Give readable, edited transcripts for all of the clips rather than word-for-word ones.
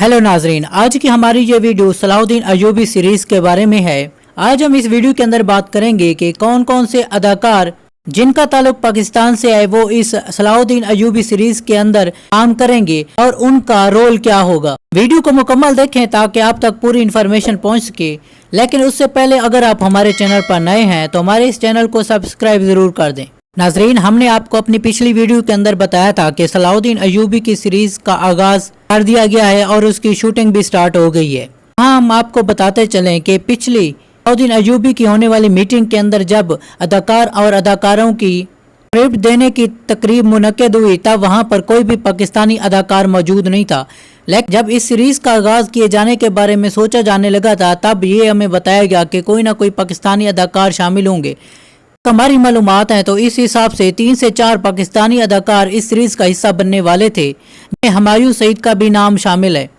Hello नाजरीन, आज की हमारी ये वीडियो सलाउद्दीन अयूबी सीरीज के बारे में है। आज हम इस वीडियो के अंदर बात करेंगे कि कौन कौन से अदाकार जिनका ताल्लुक पाकिस्तान से है वो इस सलाउद्दीन अयूबी सीरीज के अंदर काम करेंगे और उनका रोल क्या होगा। वीडियो को मुकम्मल देखें ताकि आप तक पूरी इन्फॉर्मेशन पहुंच सके। लेकिन उससे पहले अगर आप हमारे चैनल पर नए हैं तो हमारे इस चैनल को सब्सक्राइब जरूर कर दें। नाजरीन, हमने आपको अपनी पिछली वीडियो के अंदर बताया था कि सलाउद्दीन अयूबी की सीरीज का आगाज कर दिया गया है और उसकी शूटिंग भी स्टार्ट हो गई है। हाँ, हम आपको बताते चलें कि पिछली सलाउद्दीन अयूबी की होने वाली मीटिंग के अंदर जब अदाकार और अदाकारों की स्क्रिप्ट देने की तकरीब मुनक्किद हुई तब वहां पर कोई भी पाकिस्तानी अदाकार मौजूद नहीं था। लेकिन जब इस सीरीज का आगाज किए जाने के बारे में सोचा जाने लगा था तब ये हमें बताया गया कि कोई ना कोई पाकिस्तानी अदाकार शामिल होंगे। हमारी मालूमात हैं तो इस हिसाब से 3 से 4 पाकिस्तानी अदाकार इस सीरीज का हिस्सा बनने वाले थे। हुमायूं सईद का भी नाम शामिल है,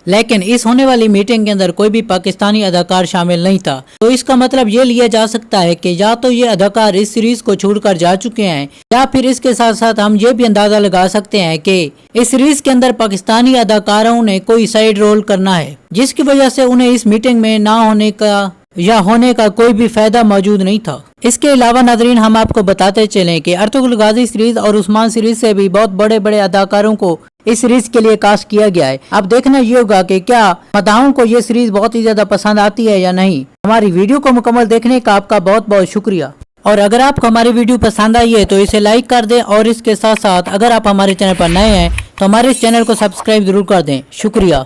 लेकिन इस होने वाली मीटिंग के अंदर कोई भी पाकिस्तानी अदाकार शामिल नहीं था। तो इसका मतलब ये लिया जा सकता है कि या तो ये अदाकार इस सीरीज को छोड़कर जा चुके हैं या फिर इसके साथ साथ हम ये भी अंदाजा लगा सकते हैं कि इस सीरीज के अंदर पाकिस्तानी अदाकारों ने कोई साइड रोल करना है जिसकी वजह से उन्हें इस मीटिंग में ना होने का या होने का कोई भी फायदा मौजूद नहीं था। इसके अलावा नाजरीन, हम आपको बताते चलें कि अर्तुगरुल गाजी सीरीज और उस्मान सीरीज से भी बहुत बड़े बड़े अदाकारों को इस सीरीज के लिए कास्ट किया गया है। अब देखना ये होगा कि क्या मदाहों को ये सीरीज बहुत ही ज्यादा पसंद आती है या नहीं। हमारी वीडियो को मुकम्मल देखने का आपका बहुत बहुत शुक्रिया। और अगर आपको हमारी वीडियो पसंद आई है तो इसे लाइक कर दें और इसके साथ साथ अगर आप हमारे चैनल पर नए हैं तो हमारे इस चैनल को सब्सक्राइब जरूर कर दें। शुक्रिया।